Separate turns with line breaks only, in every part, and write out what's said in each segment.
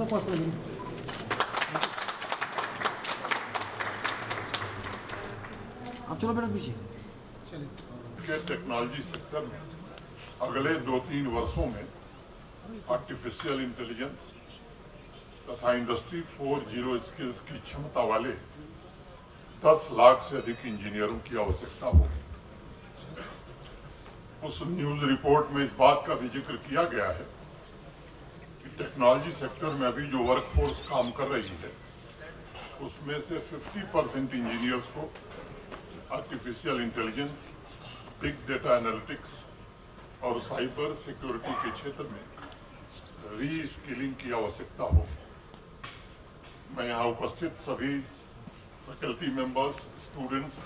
आप चलो बेटा पीछे।
के टेक्नोलॉजी सेक्टर में अगले 2-3 वर्षों में आर्टिफिशियल इंटेलिजेंस तथा इंडस्ट्री 4.0 स्किल्स की क्षमता वाले 10 लाख से अधिक इंजीनियरों की आवश्यकता होगी। उस न्यूज रिपोर्ट में इस बात का भी जिक्र किया गया है कि टेक्नोलॉजी सेक्टर में अभी जो वर्कफोर्स काम कर रही है उसमें से 50% इंजीनियर्स को artificial intelligence, big data analytics और साइबर सिक्योरिटी के क्षेत्र में री स्किलिंग की आवश्यकता हो। मैं यहाँ उपस्थित सभी फैकल्टी मेंबर्स, स्टूडेंट्स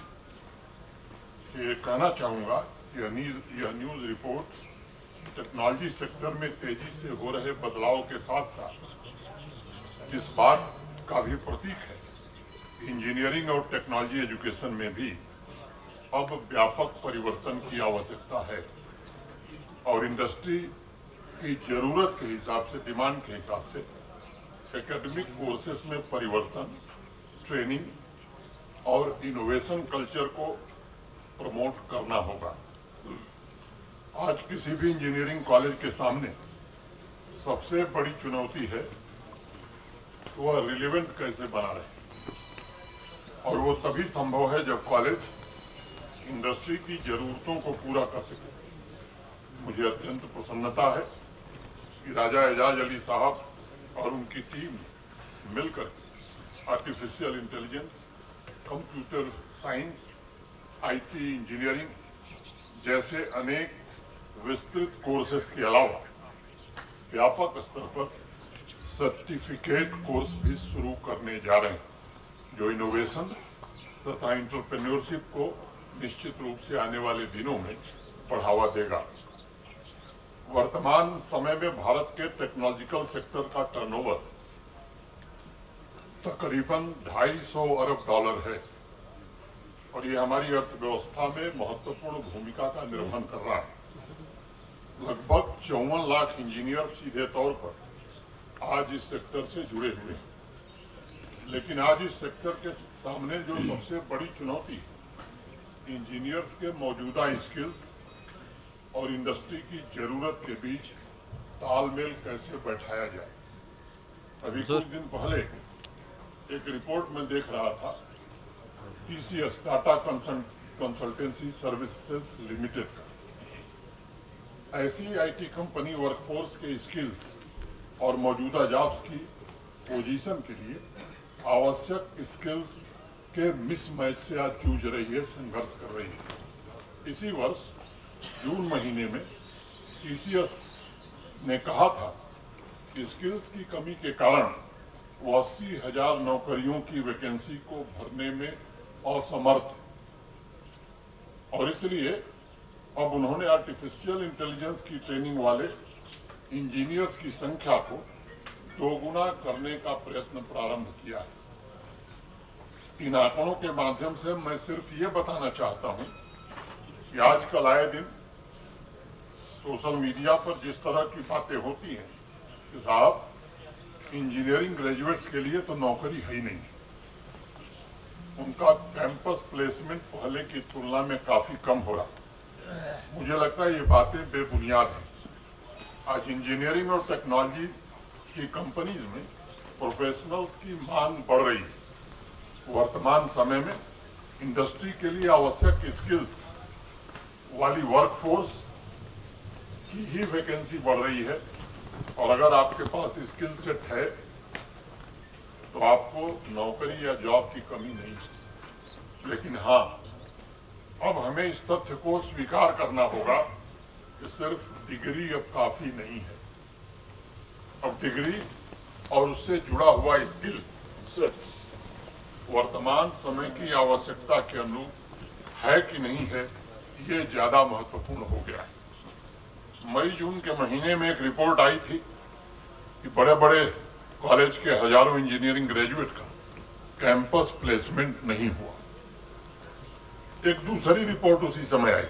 से कहना चाहूंगा कि यह न्यूज रिपोर्ट टेक्नोलॉजी सेक्टर में तेजी से हो रहे बदलाव के साथ साथ इस बात का भी प्रतीक है कि इंजीनियरिंग और टेक्नोलॉजी एजुकेशन में भी अब व्यापक परिवर्तन की आवश्यकता है और इंडस्ट्री की जरूरत के हिसाब से, डिमांड के हिसाब से एकेडमिक कोर्सेज में परिवर्तन, ट्रेनिंग और इनोवेशन कल्चर को प्रमोट करना होगा। आज किसी भी इंजीनियरिंग कॉलेज के सामने सबसे बड़ी चुनौती है कि वह रिलेवेंट कैसे बना रहे और वो तभी संभव है जब कॉलेज इंडस्ट्री की जरूरतों को पूरा कर सके। मुझे अत्यंत प्रसन्नता है कि राजा एजाज अली साहब और उनकी टीम मिलकर artificial intelligence, computer science, IT engineering जैसे अनेक विस्तृत कोर्सेज के अलावा व्यापक स्तर पर सर्टिफिकेट कोर्स भी शुरू करने जा रहे हैं जो इनोवेशन तथा एंटरप्रेन्योरशिप को निश्चित रूप से आने वाले दिनों में बढ़ावा देगा। वर्तमान समय में भारत के टेक्नोलॉजिकल सेक्टर का टर्नओवर तकरीबन $250 अरब है और ये हमारी अर्थव्यवस्था में महत्वपूर्ण भूमिका का निर्वहन कर रहा है। लगभग 54 लाख इंजीनियर सीधे तौर पर आज इस सेक्टर से जुड़े हुए हैं, लेकिन आज इस सेक्टर के सामने जो सबसे बड़ी चुनौती है, इंजीनियर्स के मौजूदा स्किल्स और इंडस्ट्री की जरूरत के बीच तालमेल कैसे बैठाया जाए। अभी कुछ दिन पहले एक रिपोर्ट में देख रहा था TCS, Tata consultancy services limited का। ऐसी आईटी कंपनी वर्कफोर्स के स्किल्स और मौजूदा जॉब्स की पोजीशन के लिए आवश्यक स्किल्स के मिसमैच से आज जूझ रही है, संघर्ष कर रही है। इसी वर्ष जून महीने में TCS ने कहा था कि स्किल्स की कमी के कारण वो 80,000 नौकरियों की वैकेंसी को भरने में असमर्थ है और इसलिए अब उन्होंने आर्टिफिशियल इंटेलिजेंस की ट्रेनिंग वाले इंजीनियर्स की संख्या को 2 गुना करने का प्रयत्न प्रारंभ किया है। इन आंकड़ों के माध्यम से मैं सिर्फ ये बताना चाहता हूं कि आजकल आए दिन सोशल मीडिया पर जिस तरह की बातें होती हैं कि साहब इंजीनियरिंग ग्रेजुएट्स के लिए तो नौकरी है ही नहीं, उनका कैंपस प्लेसमेंट पहले की तुलना में काफी कम हो रहा। मुझे लगता है ये बातें बेबुनियाद हैं। आज इंजीनियरिंग और टेक्नोलॉजी की कंपनीज में प्रोफेशनल्स की मांग बढ़ रही है। वर्तमान समय में इंडस्ट्री के लिए आवश्यक स्किल्स वाली वर्कफोर्स की ही वैकेंसी बढ़ रही है और अगर आपके पास स्किल सेट है तो आपको नौकरी या जॉब की कमी नहीं है। लेकिन हाँ, अब हमें इस तथ्य को स्वीकार करना होगा कि सिर्फ डिग्री अब काफी नहीं है। अब डिग्री और उससे जुड़ा हुआ स्किल सेट वर्तमान समय की आवश्यकता के अनुरूप है कि नहीं है, ये ज्यादा महत्वपूर्ण हो गया है। मई जून के महीने में एक रिपोर्ट आई थी कि बड़े बड़े कॉलेज के हजारों इंजीनियरिंग ग्रेजुएट का कैंपस प्लेसमेंट नहीं हुआ। एक दूसरी रिपोर्ट उसी समय आई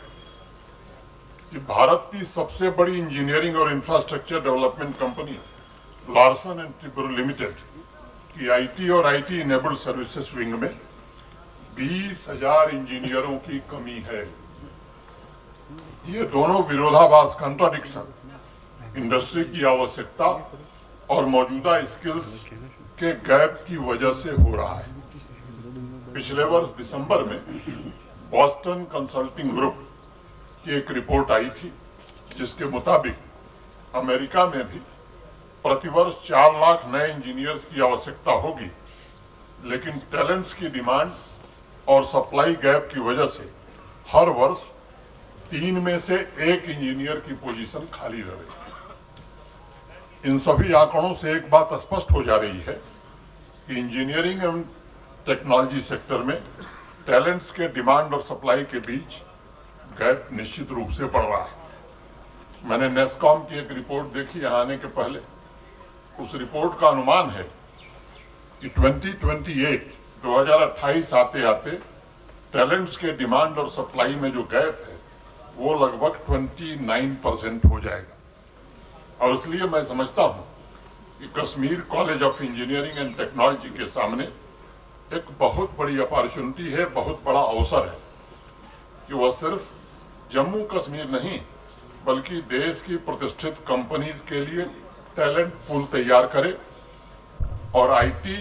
कि भारत की सबसे बड़ी इंजीनियरिंग और infrastructure development company Larsen and Toubro limited की आईटी और आईटी इनेबल्ड सर्विसेज विंग में 20,000 इंजीनियरों की कमी है। ये दोनों विरोधाभास, कॉन्ट्राडिक्शन, इंडस्ट्री की आवश्यकता और मौजूदा स्किल्स के गैप की वजह से हो रहा है। पिछले वर्ष दिसंबर में बॉस्टन कंसल्टिंग ग्रुप की एक रिपोर्ट आई थी, जिसके मुताबिक अमेरिका में भी प्रतिवर्ष 4 लाख नए इंजीनियर्स की आवश्यकता होगी, लेकिन टैलेंट्स की डिमांड और सप्लाई गैप की वजह से हर वर्ष 3 में से 1 इंजीनियर की पोजीशन खाली रह रही है। इन सभी आंकड़ों से एक बात स्पष्ट हो जा रही है कि इंजीनियरिंग एवं टेक्नोलॉजी सेक्टर में टैलेंट्स के डिमांड और सप्लाई के बीच गैप निश्चित रूप से बढ़ रहा है। मैंने नेस्कॉम की एक रिपोर्ट देखी यहां आने के पहले। उस रिपोर्ट का अनुमान है कि 2028 आते आते टैलेंट्स के डिमांड और सप्लाई में जो गैप है वो लगभग 29% हो जाएगा। और इसलिए मैं समझता हूं कि Kashmir college of engineering and technology के सामने एक बहुत बड़ी अपॉर्चुनिटी है, बहुत बड़ा अवसर है कि वह सिर्फ जम्मू कश्मीर नहीं बल्कि देश की प्रतिष्ठित कंपनीज के लिए टैलेंट पूल तैयार करे और आईटी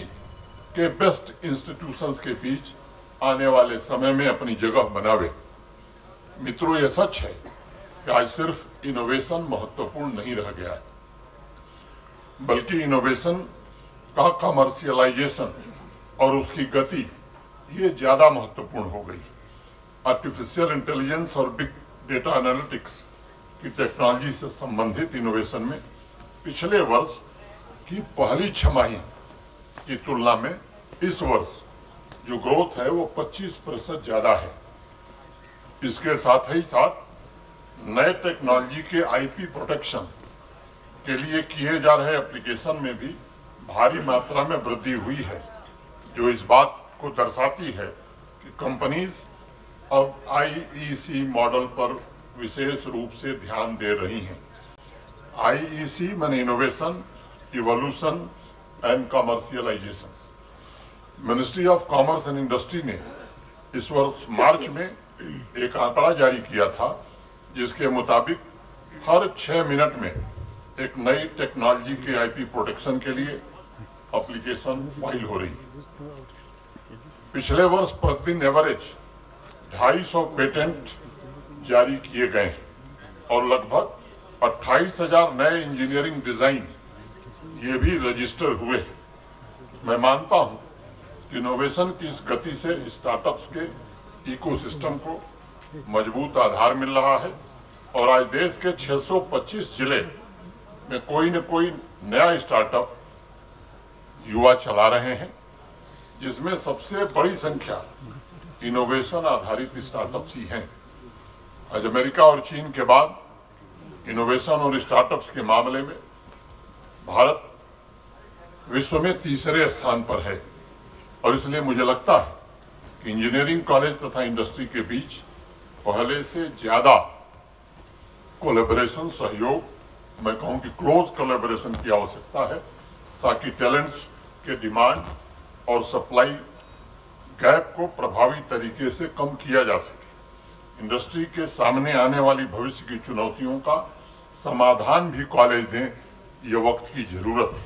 के बेस्ट इंस्टीट्यूशंस के बीच आने वाले समय में अपनी जगह बनावे। मित्रों, यह सच है कि आज सिर्फ इनोवेशन महत्वपूर्ण नहीं रह गया है, बल्कि इनोवेशन का कमर्शियलाइजेशन और उसकी गति ये ज्यादा महत्वपूर्ण हो गई। आर्टिफिशियल इंटेलिजेंस और बिग डेटा एनालिटिक्स की टेक्नोलॉजी से संबंधित इनोवेशन में पिछले वर्ष की पहली छमाही की तुलना में इस वर्ष जो ग्रोथ है वो 25% ज्यादा है। इसके साथ ही साथ नए टेक्नोलॉजी के आईपी प्रोटेक्शन के लिए किए जा रहे एप्लीकेशन में भी भारी मात्रा में वृद्धि हुई है, जो इस बात को दर्शाती है कि कंपनीज अब आईईसी मॉडल पर विशेष रूप से ध्यान दे रही हैं। आईईसी माने innovation, evolution and commercialisation. Ministry of commerce and industry ने इस वर्ष मार्च में एक आंकड़ा जारी किया था, जिसके मुताबिक हर 6 मिनट में एक नई टेक्नोलॉजी के आईपी प्रोटेक्शन के लिए एप्लीकेशन फाइल हो रही। पिछले वर्ष प्रतिदिन एवरेज 250 पेटेंट जारी किए गए हैं और लगभग 28,000 नए इंजीनियरिंग डिजाइन ये भी रजिस्टर हुए हैं। मैं मानता हूं कि इनोवेशन की इस गति से स्टार्टअप्स के इकोसिस्टम को मजबूत आधार मिल रहा है और आज देश के 625 जिले में कोई न कोई नया स्टार्टअप युवा चला रहे हैं, जिसमें सबसे बड़ी संख्या इनोवेशन आधारित स्टार्टअप्स ही हैं। आज अमेरिका और चीन के बाद इनोवेशन और स्टार्टअप्स के मामले में भारत विश्व में तीसरे स्थान पर है और इसलिए मुझे लगता है कि इंजीनियरिंग कॉलेज तथा इंडस्ट्री के बीच पहले से ज्यादा कोलैबोरेशन, सहयोग, मैं कहूं कि क्लोज कोलैबोरेशन की आवश्यकता है, ताकि टैलेंट्स के डिमांड और सप्लाई गैप को प्रभावी तरीके से कम किया जा सके। इंडस्ट्री के सामने आने वाली भविष्य की चुनौतियों का समाधान भी कॉलेज दें, ये वक्त की जरूरत है।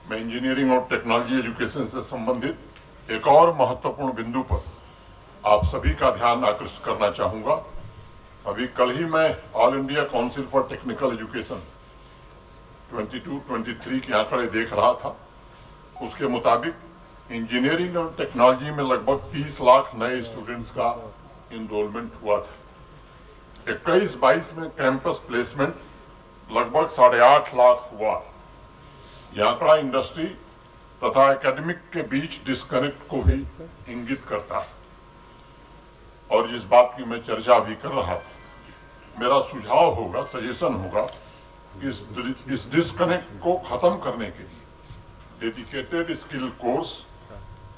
मैं इंजीनियरिंग और टेक्नोलॉजी एजुकेशन से संबंधित एक और महत्वपूर्ण बिंदु पर आप सभी का ध्यान आकर्षित करना चाहूंगा। अभी कल ही मैं all India council for technical education 22-23 के आंकड़े देख रहा था। उसके मुताबिक इंजीनियरिंग और टेक्नोलॉजी में लगभग 30 लाख नए स्टूडेंट्स का इनरोलमेंट हुआ था। 21-22 में कैंपस प्लेसमेंट लगभग 8.5 लाख हुआ। यह आंकड़ा इंडस्ट्री तथा एकेडमिक के बीच डिस्कनेक्ट को भी इंगित करता है और जिस बात की मैं चर्चा भी कर रहा था, मेरा सुझाव होगा, सजेशन होगा कि इस डिस्कनेक्ट को खत्म करने के लिए डेडिकेटेड स्किल कोर्स,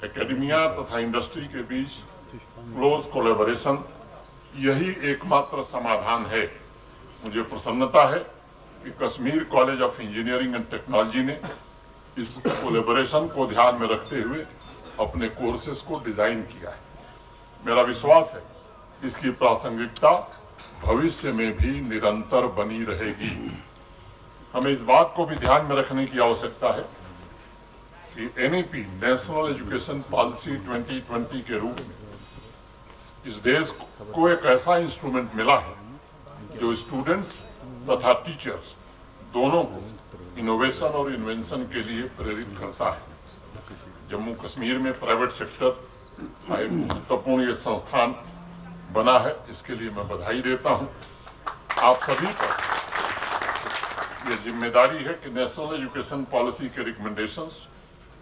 एकेडमिया तथा इंडस्ट्री के बीच क्लोज कोलैबोरेशन, यही एकमात्र समाधान है। मुझे प्रसन्नता है कि Kashmir college of engineering and technology ने इस कोलैबोरेशन को ध्यान में रखते हुए अपने कोर्सेज को डिजाइन किया है। मेरा विश्वास है इसकी प्रासंगिकता भविष्य में भी निरंतर बनी रहेगी। हमें इस बात को भी ध्यान में रखने की आवश्यकता है कि एनईपी नेशनल एजुकेशन पॉलिसी 2020 के रूप में इस देश को एक ऐसा इंस्ट्रूमेंट मिला है जो स्टूडेंट्स तथा टीचर्स दोनों को इनोवेशन और इन्वेंशन के लिए प्रेरित करता है। जम्मू कश्मीर में प्राइवेट सेक्टर का एक महत्वपूर्ण ये संस्थान बना है, इसके लिए मैं बधाई देता हूं। आप सभी पर यह जिम्मेदारी है कि नेशनल एजुकेशन पॉलिसी के रिकमेंडेशंस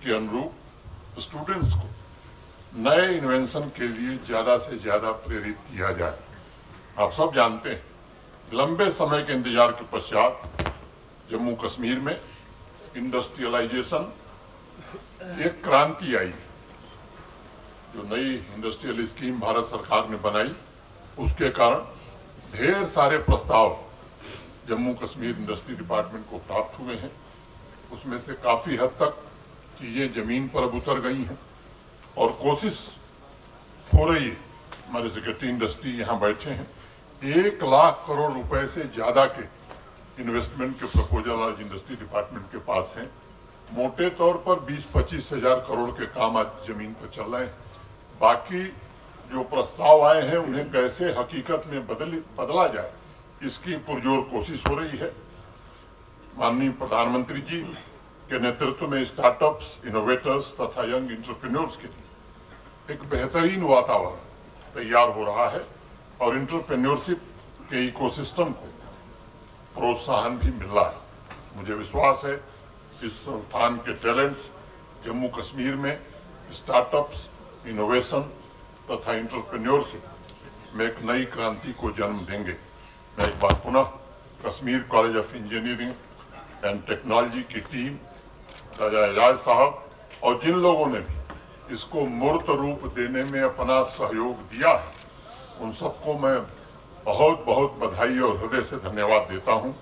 के अनुरूप स्टूडेंट्स को नए इन्वेंशन के लिए ज्यादा से ज्यादा प्रेरित किया जाए। आप सब जानते हैं लंबे समय के इंतजार के पश्चात जम्मू कश्मीर में इंडस्ट्रियलाइजेशन एक क्रांति आई। जो नई इंडस्ट्रियल स्कीम भारत सरकार ने बनाई उसके कारण ढेर सारे प्रस्ताव जम्मू कश्मीर इंडस्ट्री डिपार्टमेंट को प्राप्त हुए हैं। उसमें से काफी हद तक चीजें जमीन पर अब उतर गई हैं और कोशिश हो रही है। हमारे सेक्रेटरी इंडस्ट्री यहां बैठे हैं, 1 लाख करोड़ रुपए से ज्यादा के इन्वेस्टमेंट के प्रपोजल आज इंडस्ट्री डिपार्टमेंट के पास हैं। मोटे तौर पर 20-25 हजार करोड़ के काम आज जमीन पर चल रहे हैं। बाकी जो प्रस्ताव आए हैं उन्हें कैसे हकीकत में बदला जाए इसकी पुरजोर कोशिश हो रही है। माननीय प्रधानमंत्री जी के नेतृत्व में स्टार्टअप्स, इनोवेटर्स तथा यंग एंटरप्रेन्योर्स के लिए एक बेहतरीन वातावरण तैयार हो रहा है और एंटरप्रेन्योरशिप के इकोसिस्टम को प्रोत्साहन भी मिल रहा है। मुझे विश्वास है इस संस्थान के टैलेंट्स जम्मू कश्मीर में स्टार्टअप्स, इनोवेशन तथा एंटरप्रेन्योरशिप में एक नई क्रांति को जन्म देंगे। मैं एक बार पुनः Kashmir college of engineering and technology की टीम, राजा एजाज साहब और जिन लोगों ने भी इसको मूर्त रूप देने में अपना सहयोग दिया है उन सबको मैं बहुत बहुत बधाई और हृदय से धन्यवाद देता हूं।